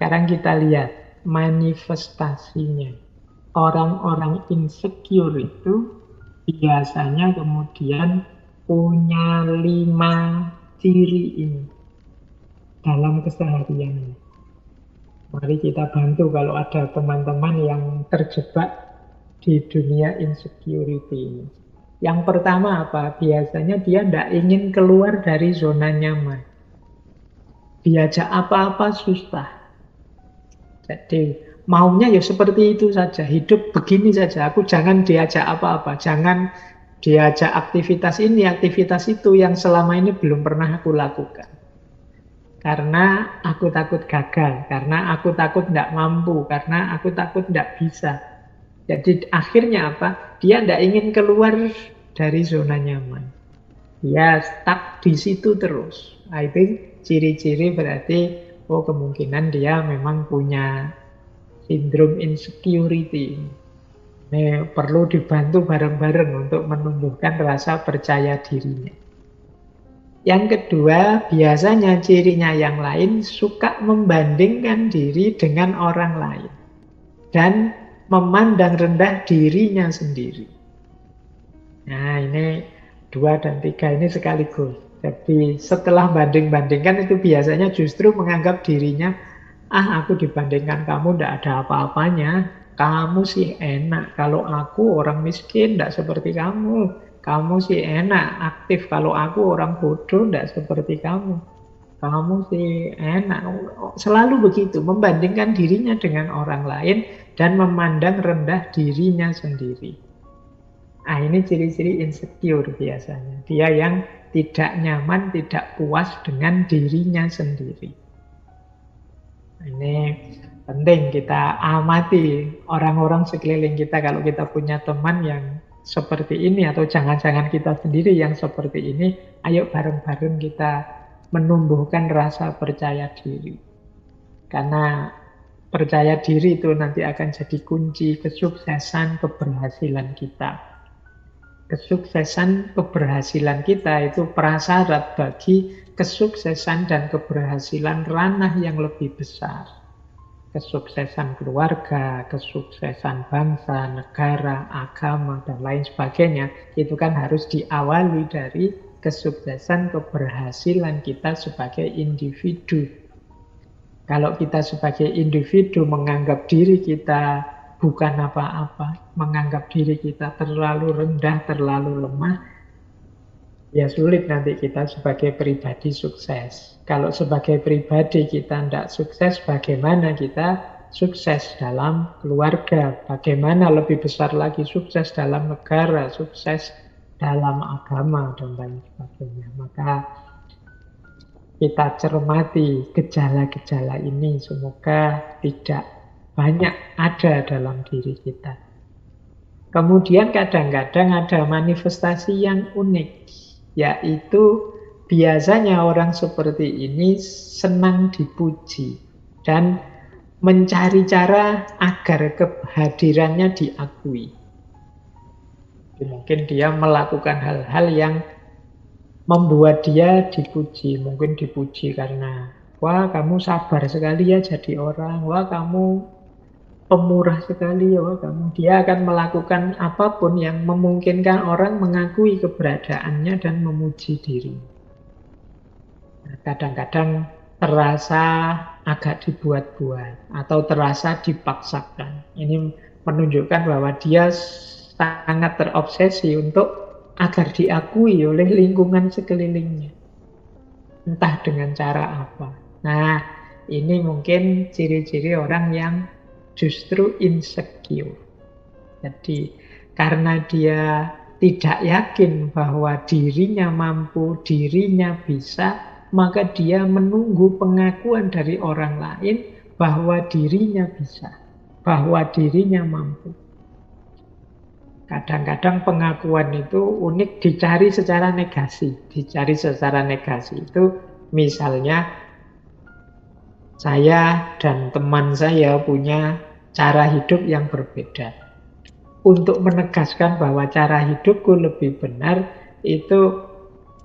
Sekarang kita lihat manifestasinya. Orang-orang insecure itu biasanya kemudian punya 5 ciri ini dalam kesehariannya. Mari kita bantu kalau ada teman-teman yang terjebak di dunia insecurity ini. Yang pertama apa? Biasanya dia tidak ingin keluar dari zona nyaman. Diajak apa-apa susah. Jadi maunya ya seperti itu saja. Hidup begini saja. Aku jangan diajak apa-apa. Jangan diajak aktivitas ini, aktivitas itu yang selama ini belum pernah aku lakukan. Karena aku takut gagal. Karena aku takut tidak mampu. Karena aku takut tidak bisa. Jadi akhirnya apa? Dia tidak ingin keluar dari zona nyaman. Dia stuck di situ terus. I think ciri-ciri berarti kemungkinan dia memang punya sindrom insecurity. Ini perlu dibantu bareng-bareng untuk menumbuhkan rasa percaya dirinya. Yang kedua, biasanya cirinya yang lain suka membandingkan diri dengan orang lain. Dan memandang rendah dirinya sendiri. Nah, ini 2 dan 3 ini sekaligus. Jadi setelah banding-bandingkan itu biasanya justru menganggap dirinya, aku dibandingkan kamu tidak ada apa-apanya. Kamu sih enak, kalau aku orang miskin tidak seperti kamu. Kamu sih enak, aktif, kalau aku orang bodoh tidak seperti kamu. Kamu sih enak. Selalu begitu, membandingkan dirinya dengan orang lain dan memandang rendah dirinya sendiri. Ini ciri-ciri insecure biasanya. Dia yang tidak nyaman, tidak puas dengan dirinya sendiri. Ini penting kita amati orang-orang sekeliling kita. Kalau kita punya teman yang seperti ini, atau jangan-jangan kita sendiri yang seperti ini, ayo bareng-bareng kita menumbuhkan rasa percaya diri. Karena percaya diri itu nanti akan jadi kunci kesuksesan keberhasilan kita. Kesuksesan keberhasilan kita itu prasyarat bagi kesuksesan dan keberhasilan ranah yang lebih besar. Kesuksesan keluarga, kesuksesan bangsa, negara, agama, dan lain sebagainya, itu kan harus diawali dari kesuksesan keberhasilan kita sebagai individu. Kalau kita sebagai individu menganggap diri kita bukan apa-apa, menganggap diri kita terlalu rendah, terlalu lemah, ya sulit nanti kita sebagai pribadi sukses. Kalau sebagai pribadi kita tidak sukses, bagaimana kita sukses dalam keluarga? Bagaimana lebih besar lagi sukses dalam negara, sukses dalam agama, dan lain sebagainya. Maka kita cermati gejala-gejala ini, semoga tidak banyak ada dalam diri kita. Kemudian kadang-kadang ada manifestasi yang unik, yaitu biasanya orang seperti ini senang dipuji dan mencari cara agar kehadirannya diakui. Mungkin dia melakukan hal-hal yang membuat dia dipuji. Mungkin dipuji karena, wah kamu sabar sekali ya jadi orang, wah kamu pemurah sekali ya, wah kamu. Dia akan melakukan apapun yang memungkinkan orang mengakui keberadaannya dan memuji diri. Kadang-kadang terasa agak dibuat-buat atau terasa dipaksakan. Ini menunjukkan bahwa dia sangat terobsesi untuk agar diakui oleh lingkungan sekelilingnya. Entah dengan cara apa. Nah, ini mungkin ciri-ciri orang yang justru insecure. Jadi, karena dia tidak yakin bahwa dirinya mampu, dirinya bisa, maka dia menunggu pengakuan dari orang lain bahwa dirinya bisa, bahwa dirinya mampu. Kadang-kadang pengakuan itu unik dicari secara negasi. Dicari secara negasi itu misalnya saya dan teman saya punya cara hidup yang berbeda. Untuk menegaskan bahwa cara hidupku lebih benar, itu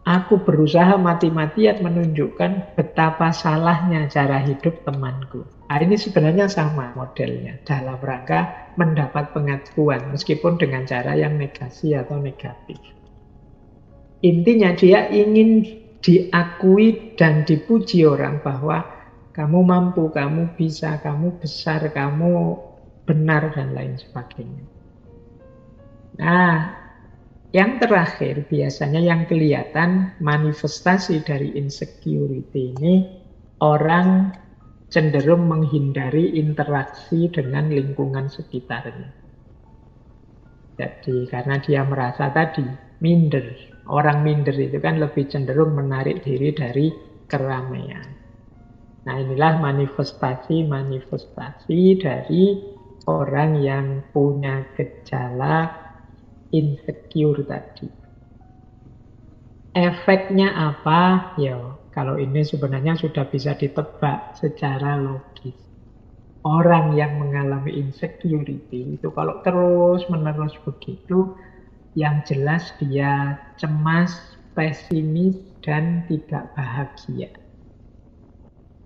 aku berusaha mati-matian menunjukkan betapa salahnya cara hidup temanku. Nah, ini sebenarnya sama modelnya dalam rangka mendapat pengakuan meskipun dengan cara yang negasi atau negatif. Intinya dia ingin diakui dan dipuji orang bahwa kamu mampu, kamu bisa, kamu besar, kamu benar, dan lain sebagainya. Nah, yang terakhir biasanya yang kelihatan manifestasi dari insecurity ini, orang cenderung menghindari interaksi dengan lingkungan sekitarnya. Jadi karena dia merasa tadi minder. Orang minder itu kan lebih cenderung menarik diri dari keramaian. Nah, inilah manifestasi dari orang yang punya gejala insecure tadi. Efeknya apa? Ya, kalau ini sebenarnya sudah bisa ditebak secara logis. Orang yang mengalami insecurity itu kalau terus-menerus begitu, yang jelas dia cemas, pesimis, dan tidak bahagia.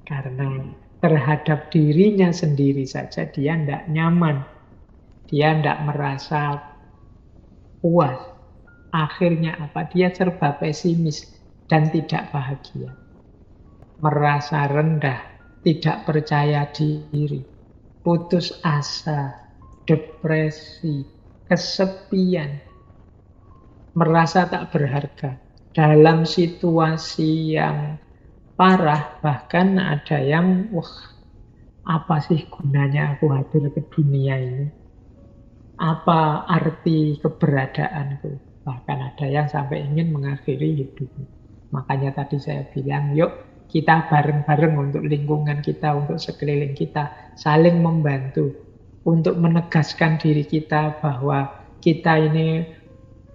Karena terhadap dirinya sendiri saja dia tidak nyaman. Dia tidak merasa puas. Akhirnya apa? Dia serba pesimis dan tidak bahagia. Merasa rendah, tidak percaya diri, putus asa, depresi, kesepian, merasa tak berharga. Dalam situasi yang parah, bahkan ada yang, wah, apa sih gunanya aku hadir ke dunia ini? Apa arti keberadaanku? Bahkan ada yang sampai ingin mengakhiri hidupnya. Makanya tadi saya bilang, yuk kita bareng-bareng untuk lingkungan kita, untuk sekeliling kita, saling membantu untuk menegaskan diri kita bahwa kita ini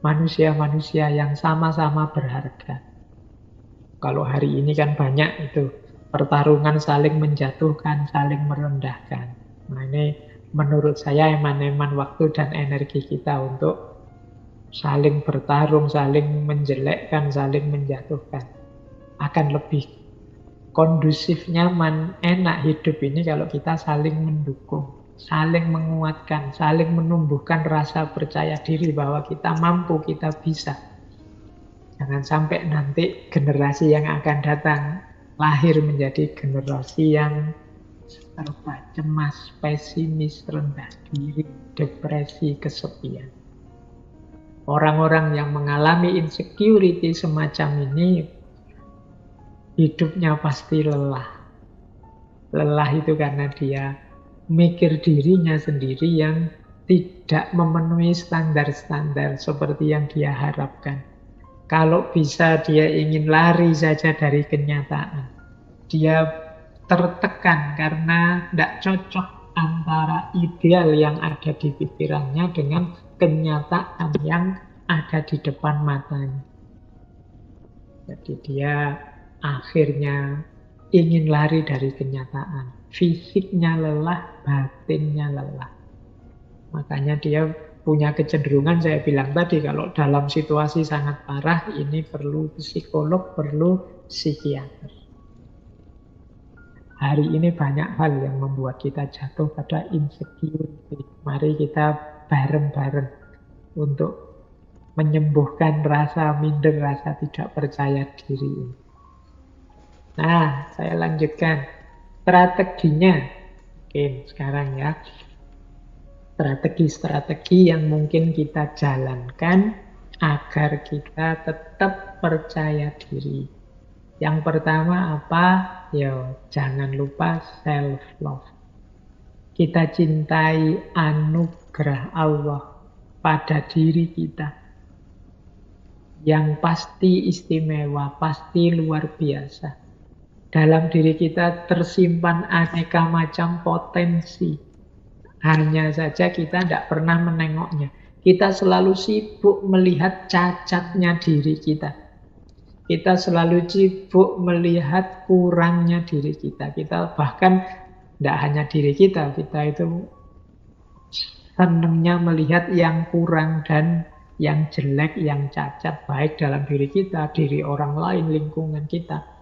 manusia-manusia yang sama-sama berharga. Kalau hari ini kan banyak itu pertarungan saling menjatuhkan, saling merendahkan. Nah, ini menurut saya eman-eman waktu dan energi kita untuk saling bertarung, saling menjelekkan, saling menjatuhkan. Akan lebih kondusif, nyaman, enak hidup ini kalau kita saling mendukung, saling menguatkan, saling menumbuhkan rasa percaya diri bahwa kita mampu, kita bisa. Jangan sampai nanti generasi yang akan datang lahir menjadi generasi yang serba cemas, pesimis, rendah diri, depresi, kesepian. Orang-orang yang mengalami insecurity semacam ini hidupnya pasti lelah. Lelah itu karena dia mikir dirinya sendiri yang tidak memenuhi standar-standar seperti yang dia harapkan. Kalau bisa dia ingin lari saja dari kenyataan. Dia tertekan karena tidak cocok antara ideal yang ada di pikirannya dengan kenyataan yang ada di depan matanya. Jadi dia akhirnya ingin lari dari kenyataan. Fisiknya lelah, batinnya lelah. Makanya dia punya kecenderungan, saya bilang tadi, kalau dalam situasi sangat parah, ini perlu psikolog, perlu psikiater. Hari ini banyak hal yang membuat kita jatuh pada insecurity. Mari kita bareng-bareng untuk menyembuhkan rasa minder, rasa tidak percaya diri. Nah, saya lanjutkan. Strateginya. Oke, sekarang ya. Strategi-strategi yang mungkin kita jalankan agar kita tetap percaya diri. Yang pertama apa? Ya, jangan lupa self-love. Kita cintai anugerah Allah pada diri kita. Yang pasti istimewa, pasti luar biasa. Dalam diri kita tersimpan aneka macam potensi. Hanya saja kita tidak pernah menengoknya. Kita selalu sibuk melihat cacatnya diri kita. Kita selalu sibuk melihat kurangnya diri kita. Kita bahkan tidak hanya diri kita itu senangnya melihat yang kurang dan yang jelek, yang cacat, baik dalam diri kita, diri orang lain, lingkungan kita.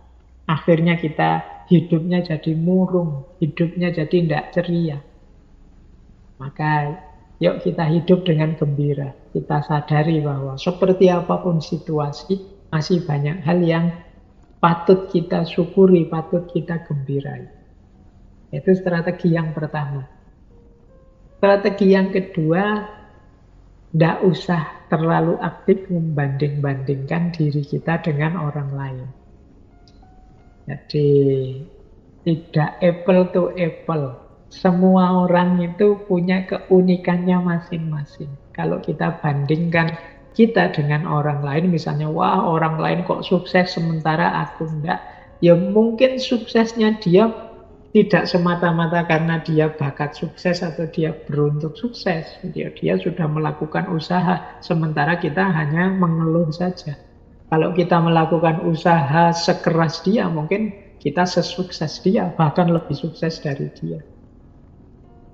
Akhirnya kita hidupnya jadi murung, hidupnya jadi tidak ceria. Maka yuk kita hidup dengan gembira. Kita sadari bahwa seperti apapun situasi, masih banyak hal yang patut kita syukuri, patut kita gembirain. Itu strategi yang pertama. Strategi yang kedua, tidak usah terlalu aktif membanding-bandingkan diri kita dengan orang lain. Jadi tidak apple to apple. Semua orang itu punya keunikannya masing-masing. Kalau kita bandingkan kita dengan orang lain, misalnya, wah orang lain kok sukses sementara aku enggak. Ya mungkin suksesnya dia tidak semata-mata karena dia bakat sukses atau dia beruntung sukses. Dia sudah melakukan usaha, sementara kita hanya mengeluh saja. Kalau kita melakukan usaha sekeras dia, mungkin kita sesukses dia, bahkan lebih sukses dari dia.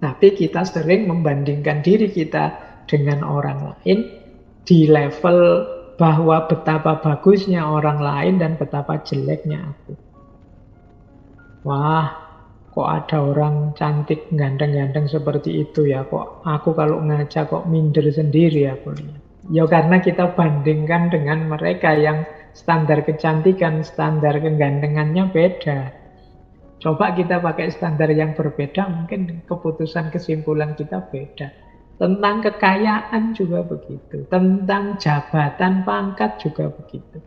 Tapi kita sering membandingkan diri kita dengan orang lain di level bahwa betapa bagusnya orang lain dan betapa jeleknya aku. Wah, kok ada orang cantik ganteng-ganteng seperti itu ya, kok aku kalau ngaca kok minder sendiri aku lihat. Ya karena kita bandingkan dengan mereka yang standar kecantikan, standar kegantengannya beda. Coba kita pakai standar yang berbeda, mungkin keputusan kesimpulan kita beda. Tentang kekayaan juga begitu. Tentang jabatan pangkat juga begitu.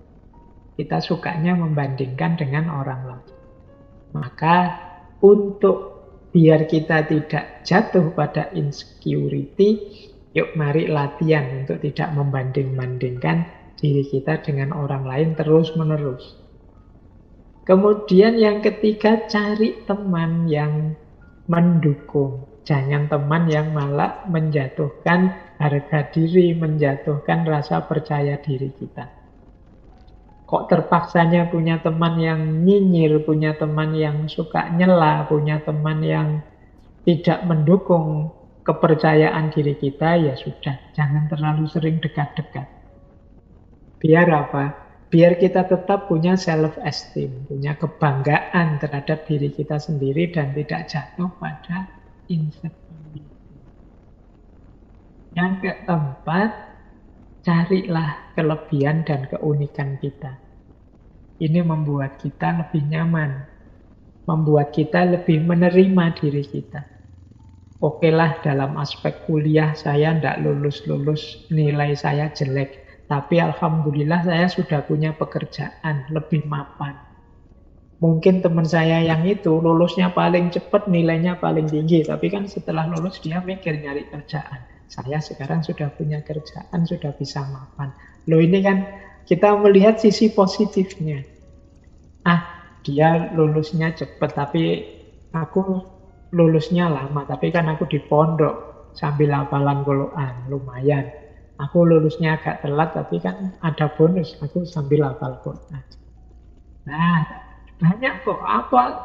Kita sukanya membandingkan dengan orang lain. Maka untuk biar kita tidak jatuh pada insecurity, yuk mari latihan untuk tidak membanding-bandingkan diri kita dengan orang lain terus-menerus. Kemudian yang ketiga, cari teman yang mendukung. Jangan teman yang malah menjatuhkan harga diri, menjatuhkan rasa percaya diri kita. Kok terpaksanya punya teman yang nyinyir, punya teman yang suka nyela, punya teman yang tidak mendukung kepercayaan diri kita, ya sudah, jangan terlalu sering dekat-dekat. Biar apa? Biar kita tetap punya self-esteem, punya kebanggaan terhadap diri kita sendiri dan tidak jatuh pada insecurity. Yang keempat, carilah kelebihan dan keunikan kita. Ini membuat kita lebih nyaman, membuat kita lebih menerima diri kita. Oke lah, dalam aspek kuliah saya tidak lulus-lulus, nilai saya jelek. Tapi alhamdulillah saya sudah punya pekerjaan, lebih mapan. Mungkin teman saya yang itu lulusnya paling cepat, nilainya paling tinggi. Tapi kan setelah lulus dia mikir nyari kerjaan. Saya sekarang sudah punya kerjaan, sudah bisa mapan. Loh ini kan kita melihat sisi positifnya. Dia lulusnya cepat, tapi aku lulusnya lama. Tapi kan aku di pondok sambil hafalan Quran, lumayan. Aku lulusnya agak telat, tapi kan ada bonus. Aku sambil hafal Quran. Nah, banyak kok.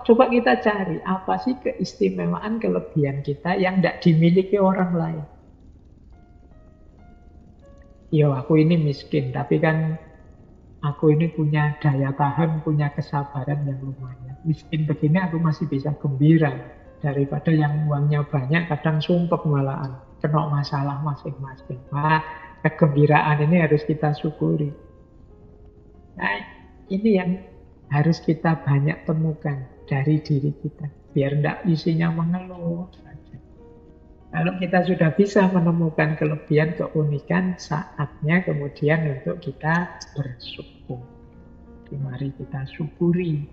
Coba kita cari. Apa sih keistimewaan, kelebihan kita yang tidak dimiliki orang lain? Yo, aku ini miskin, tapi kan aku ini punya daya tahan, punya kesabaran yang lumayan. Miskin begini aku masih bisa gembira. Daripada yang uangnya banyak, kadang sumpek malahan. Kena masalah masing-masing. Kegembiraan ini harus kita syukuri. Nah, ini yang harus kita banyak temukan dari diri kita. Biar tidak isinya mengeluh saja. Kalau kita sudah bisa menemukan kelebihan, keunikan, saatnya kemudian untuk kita bersyukur. Mari kita syukuri.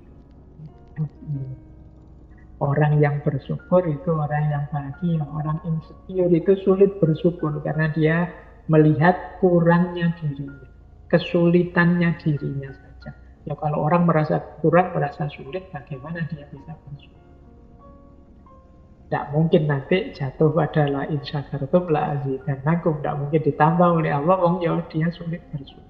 Orang yang bersyukur itu orang yang bahagia. Orang insecure itu sulit bersyukur karena dia melihat kurangnya dirinya, kesulitannya dirinya saja. Ya kalau orang merasa kurang, merasa sulit, bagaimana dia bisa bersyukur? Tidak mungkin nanti jatuh pada la in syakartum la azidannakum. Tidak mungkin ditambah oleh Allah, ya dia sulit bersyukur.